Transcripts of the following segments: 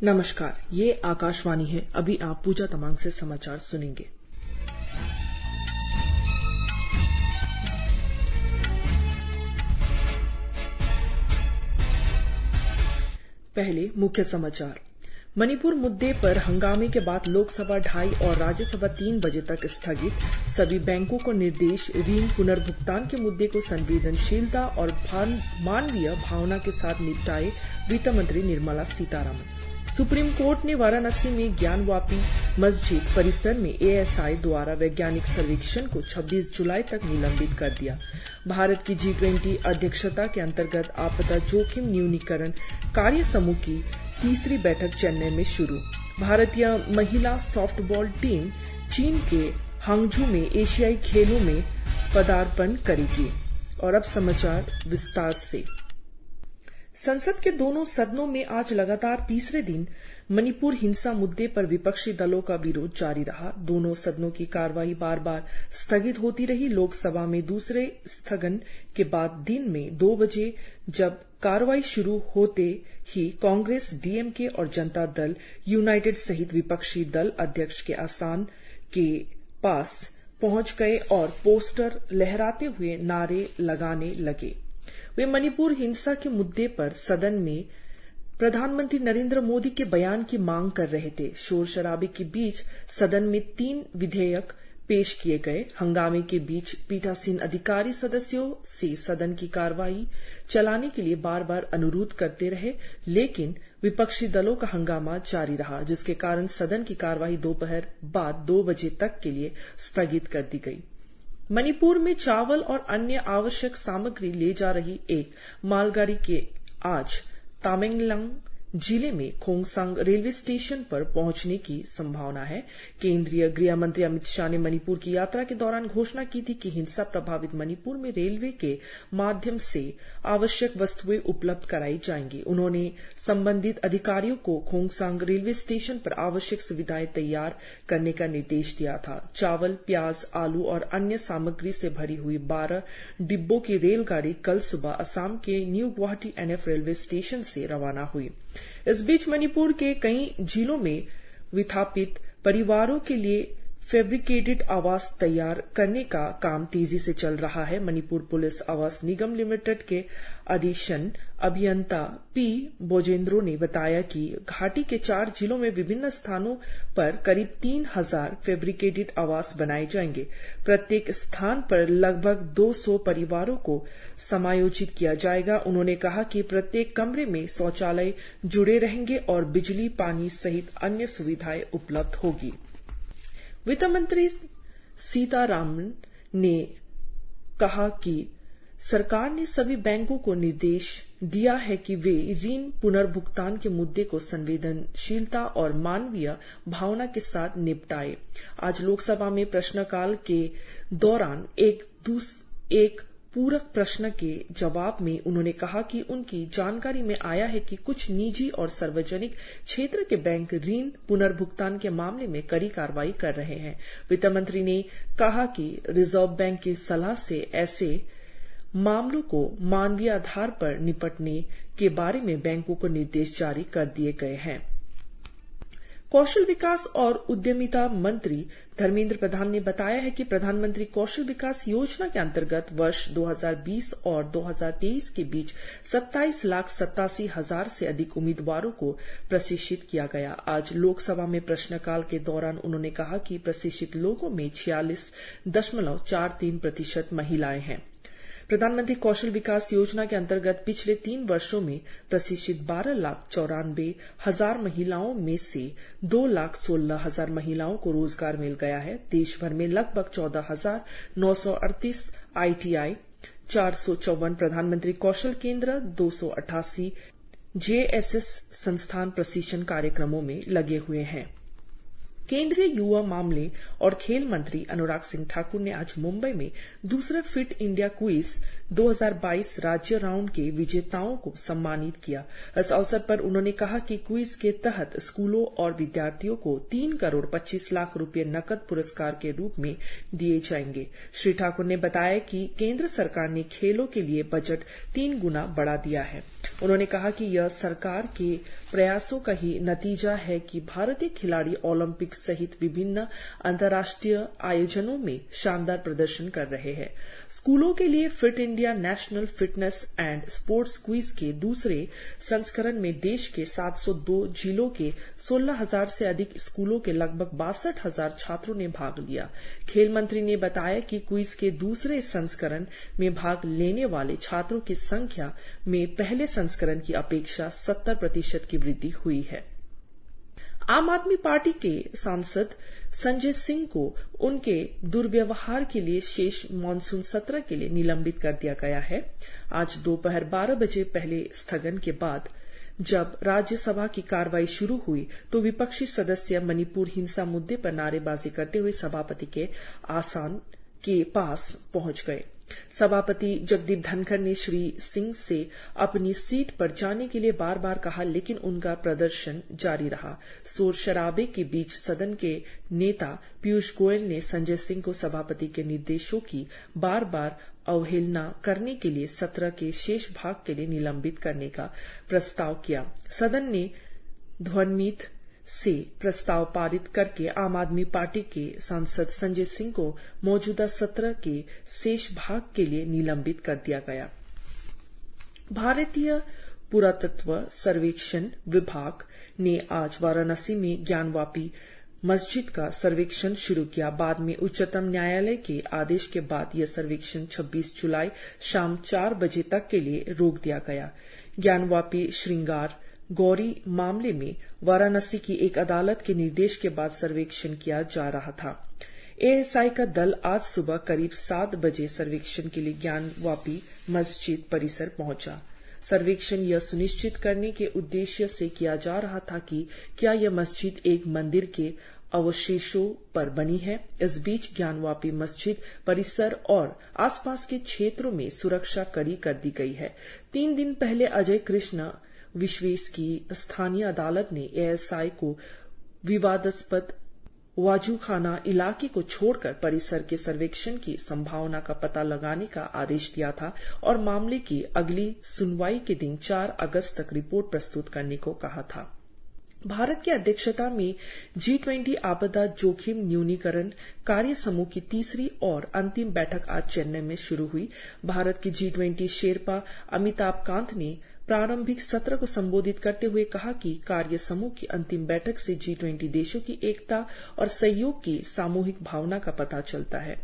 नमस्कार, ये आकाशवाणी है। अभी आप पूजा तमांग से समाचार सुनेंगे। पहले मुख्य समाचार। मणिपुर मुद्दे पर हंगामे के बाद लोकसभा 2:30 और राज्यसभा 3 बजे तक स्थगित। सभी बैंकों को निर्देश, ऋण पुनर्भुगतान के मुद्दे को संवेदनशीलता और मानवीय भावना के साथ निपटाए। वित्त मंत्री निर्मला सीतारामन। सुप्रीम कोर्ट ने वाराणसी में ज्ञानवापी मस्जिद परिसर में एएसआई द्वारा वैज्ञानिक सर्वेक्षण को 26 जुलाई तक निलंबित कर दिया। भारत की G20 अध्यक्षता के अंतर्गत आपदा जोखिम न्यूनीकरण कार्य समूह की तीसरी बैठक चेन्नई में शुरू। भारतीय महिला सॉफ्टबॉल टीम चीन के हांगझू में एशियाई खेलों में पदार्पण करेगी। और अब समाचार विस्तार से। संसद के दोनों सदनों में आज लगातार तीसरे दिन मणिपुर हिंसा मुद्दे पर विपक्षी दलों का विरोध जारी रहा। दोनों सदनों की कार्यवाही बार बार स्थगित होती रही। लोकसभा में दूसरे स्थगन के बाद दिन में 2 बजे जब कार्यवाही शुरू होते ही कांग्रेस, डीएमके और जनता दल यूनाइटेड सहित विपक्षी दल अध्यक्ष के आसन के पास पहुंच गए और पोस्टर लहराते हुए नारे लगाने लगे। वे मणिपुर हिंसा के मुद्दे पर सदन में प्रधानमंत्री नरेंद्र मोदी के बयान की मांग कर रहे थे। शोर शराबे के बीच सदन में 3 विधेयक पेश किए गए। हंगामे के बीच पीठासीन अधिकारी सदस्यों से सदन की कार्यवाही चलाने के लिए बार बार अनुरोध करते रहे, लेकिन विपक्षी दलों का हंगामा जारी रहा, जिसके कारण सदन की कार्यवाही दोपहर बाद 2 बजे तक के लिए स्थगित कर दी गई। मणिपुर में चावल और अन्य आवश्यक सामग्री ले जा रही एक मालगाड़ी के आज तामेंगलोंग जिले में खोंगसांग रेलवे स्टेशन पर पहुंचने की संभावना है। केंद्रीय गृह मंत्री अमित शाह ने मणिपुर की यात्रा के दौरान घोषणा की थी कि हिंसा प्रभावित मणिपुर में रेलवे के माध्यम से आवश्यक वस्तुएं उपलब्ध कराई जाएंगी। उन्होंने संबंधित अधिकारियों को खोंगसांग रेलवे स्टेशन पर आवश्यक सुविधाएं तैयार करने का निर्देश दिया था। चावल, प्याज, आलू और अन्य सामग्री से भरी हुई 12 डिब्बों की रेलगाड़ी कल सुबह असम के new Guwahati NF railway station से रवाना हुई। इस बीच मणिपुर के कई जिलों में विस्थापित परिवारों के लिए फैब्रिकेटेड आवास तैयार करने का काम तेजी से चल रहा है। मणिपुर पुलिस आवास निगम लिमिटेड के अधीक्षण अभियंता पी बोजेंद्रो ने बताया कि घाटी के 4 जिलों में विभिन्न स्थानों पर करीब 3000 फैब्रिकेटेड आवास बनाए जाएंगे। प्रत्येक स्थान पर लगभग 200 परिवारों को समायोजित किया जाएगा। उन्होंने कहा कि प्रत्येक कमरे में शौचालय जुड़े रहेंगे और बिजली, पानी सहित अन्य सुविधाएं उपलब्ध होगी। वित्त मंत्री सीतारामन ने कहा कि सरकार ने सभी बैंकों को निर्देश दिया है कि वे ऋण पुनर्भुगतान के मुद्दे को संवेदनशीलता और मानवीय भावना के साथ निपटाए। आज लोकसभा में प्रश्नकाल के दौरान एक पूरक प्रश्न के जवाब में उन्होंने कहा कि उनकी जानकारी में आया है कि कुछ निजी और सार्वजनिक क्षेत्र के बैंक ऋण पुनर्भुगतान के मामले में कड़ी कार्रवाई कर रहे हैं। वित्त मंत्री ने कहा कि रिजर्व बैंक की सलाह से ऐसे मामलों को मानवीय आधार पर निपटने के बारे में बैंकों को निर्देश जारी कर दिए गए हैं। कौशल विकास और उद्यमिता मंत्री धर्मेंद्र प्रधान ने बताया है कि प्रधानमंत्री कौशल विकास योजना के अंतर्गत वर्ष 2020 और 2023 के बीच 27,87,000 से अधिक उम्मीदवारों को प्रशिक्षित किया गया। आज लोकसभा में प्रश्नकाल के दौरान उन्होंने कहा कि प्रशिक्षित लोगों में 46.43% महिलाएं हैं। प्रधानमंत्री कौशल विकास योजना के अंतर्गत पिछले 3 वर्षों में प्रशिक्षित 12,94,000 महिलाओं में से 2,16,000 महिलाओं को रोजगार मिल गया है। देश भर में लगभग 14,938 ITI, 454 प्रधानमंत्री कौशल केंद्र, 288 JSS संस्थान प्रशिक्षण कार्यक्रमों में लगे हुए हैं। केंद्रीय युवा मामले और खेल मंत्री अनुराग सिंह ठाकुर ने आज मुंबई में दूसरे फिट इंडिया क्विज 2022 राज्य राउंड के विजेताओं को सम्मानित किया। इस अवसर पर उन्होंने कहा कि क्विज के तहत स्कूलों और विद्यार्थियों को 3 करोड़ 25 लाख रुपए नकद पुरस्कार के रूप में दिए जाएंगे। श्री ठाकुर ने बताया कि केंद्र सरकार ने खेलों के लिए बजट 3 गुना बढ़ा दिया है। उन्होंने कहा कि यह सरकार के प्रयासों का ही नतीजा है कि भारतीय खिलाड़ी ओलंपिक सहित विभिन्न अंतर्राष्ट्रीय आयोजनों में शानदार प्रदर्शन कर रहे हैं। स्कूलों के लिए fit India national fitness and sports quiz के दूसरे संस्करण में देश के 702 जिलों के 16,000 से अधिक स्कूलों के लगभग 62,000 छात्रों ने भाग लिया। खेल मंत्री ने बताया कि क्विज के दूसरे संस्करण में भाग लेने वाले छात्रों की संख्या में पहले संस्करण की अपेक्षा 70% की वृद्धि हुई है। आम आदमी पार्टी के सांसद संजय सिंह को उनके दुर्व्यवहार के लिए शेष मॉनसून सत्र के लिए निलंबित कर दिया गया है। आज दोपहर 12 बजे पहले स्थगन के बाद जब राज्यसभा की कार्रवाई शुरू हुई तो विपक्षी सदस्य मणिपुर हिंसा मुद्दे पर नारेबाजी करते हुए सभापति के आसन के पास पहुंच गए। सभापति जगदीप धनखड़ ने श्री सिंह से अपनी सीट पर जाने के लिए बार बार कहा, लेकिन उनका प्रदर्शन जारी रहा। शोर शराबे के बीच सदन के नेता पीयूष गोयल ने संजय सिंह को सभापति के निर्देशों की बार बार अवहेलना करने के लिए सत्र के शेष भाग के लिए निलंबित करने का प्रस्ताव किया। सदन ने ध्वनिमत से प्रस्ताव पारित करके आम आदमी पार्टी के सांसद संजय सिंह को मौजूदा सत्र के शेष भाग के लिए निलंबित कर दिया गया। भारतीय पुरातत्व सर्वेक्षण विभाग ने आज वाराणसी में ज्ञानवापी मस्जिद का सर्वेक्षण शुरू किया। बाद में उच्चतम न्यायालय के आदेश के बाद यह सर्वेक्षण 26 जुलाई शाम 4 बजे तक के लिए रोक दिया गया। ज्ञानवापी श्रृंगार गौरी मामले में वाराणसी की एक अदालत के निर्देश के बाद सर्वेक्षण किया जा रहा था। एएसआई का दल आज सुबह करीब 7 बजे सर्वेक्षण के लिए ज्ञानवापी मस्जिद परिसर पहुंचा। सर्वेक्षण यह सुनिश्चित करने के उद्देश्य से किया जा रहा था कि क्या यह मस्जिद एक मंदिर के अवशेषों पर बनी है। इस बीच ज्ञानवापी मस्जिद परिसर और आसपास के क्षेत्रों में सुरक्षा कड़ी कर दी गई है। 3 दिन पहले अजय कृष्ण विश्वेश की स्थानीय अदालत ने एएसआई को विवादास्पद वाजूखाना इलाके को छोड़कर परिसर के सर्वेक्षण की संभावना का पता लगाने का आदेश दिया था और मामले की अगली सुनवाई के दिन 4 अगस्त तक रिपोर्ट प्रस्तुत करने को कहा था। भारत की अध्यक्षता में G20 आपदा जोखिम न्यूनीकरण कार्य समूह की तीसरी और अंतिम बैठक आज चेन्नई में शुरू हुई। भारत की G20 शेरपा अमिताभ कांत ने प्रारंभिक सत्र को संबोधित करते हुए कहा कि कार्य समूह की अंतिम बैठक से G20 देशों की एकता और सहयोग की सामूहिक भावना का पता चलता है।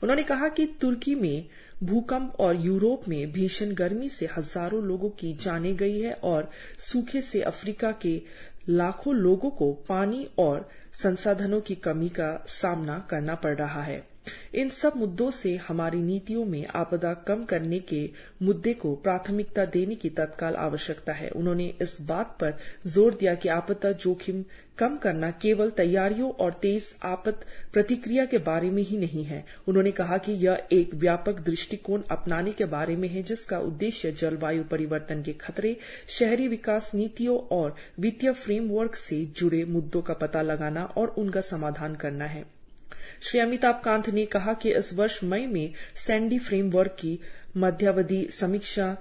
उन्होंने कहा कि तुर्की में भूकंप और यूरोप में भीषण गर्मी से हजारों लोगों की जानें गई है और सूखे से अफ्रीका के लाखों लोगों को पानी और संसाधनों की कमी का सामना करना पड़ रहा है। इन सब मुद्दों से हमारी नीतियों में आपदा कम करने के मुद्दे को प्राथमिकता देने की तत्काल आवश्यकता है। उन्होंने इस बात पर जोर दिया कि आपदा जोखिम कम करना केवल तैयारियों और तेज आपदा प्रतिक्रिया के बारे में ही नहीं है। उन्होंने कहा कि यह एक व्यापक दृष्टिकोण अपनाने के बारे में है जिसका उद्देश्य जलवायु परिवर्तन के खतरे, शहरी विकास नीतियों और वित्तीय फ्रेमवर्क से जुड़े मुद्दों का पता लगाना और उनका समाधान करना है। श्री अमिताभ कांत ने कहा कि इस वर्ष मई में सैंडी फ्रेमवर्क की मध्यावधि समीक्षा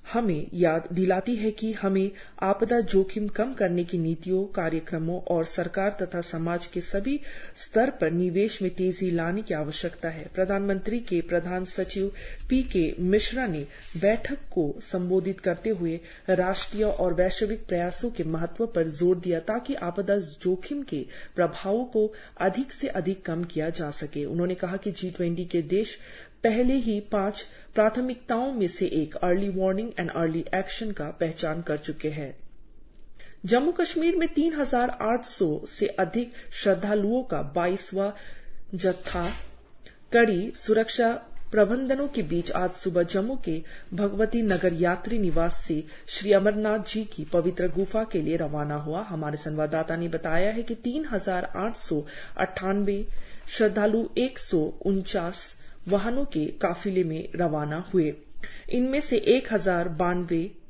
हमें याद दिलाती है कि हमें आपदा जोखिम कम करने की नीतियों, कार्यक्रमों और सरकार तथा समाज के सभी स्तर पर निवेश में तेजी लाने की आवश्यकता है। प्रधानमंत्री के प्रधान सचिव पीके मिश्रा ने बैठक को संबोधित करते हुए राष्ट्रीय और वैश्विक प्रयासों के महत्व पर जोर दिया ताकि आपदा जोखिम के प्रभावों को अधिक से अधिक कम किया जा सके। उन्होंने कहा कि G20 के देश पहले ही 5 प्राथमिकताओं में से एक early warning and early action का पहचान कर चुके हैं। जम्मू कश्मीर में 3,800 से अधिक श्रद्धालुओं का 22वां जत्था कड़ी सुरक्षा प्रबंधनों के बीच आज सुबह जम्मू के भगवती नगर यात्री निवास से श्री अमरनाथ जी की पवित्र गुफा के लिए रवाना हुआ। हमारे संवाददाता ने बताया है कि 3,898 श्रद्धालु 149 वाहनों के काफिले में रवाना हुए। इनमें से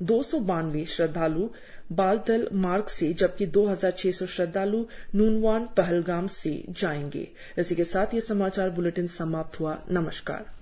292 श्रद्धालु बालतल मार्ग से जबकि 2,600 श्रद्धालु नूनवान पहलगाम से जाएंगे। इसी के साथ ये समाचार बुलेटिन समाप्त हुआ। नमस्कार।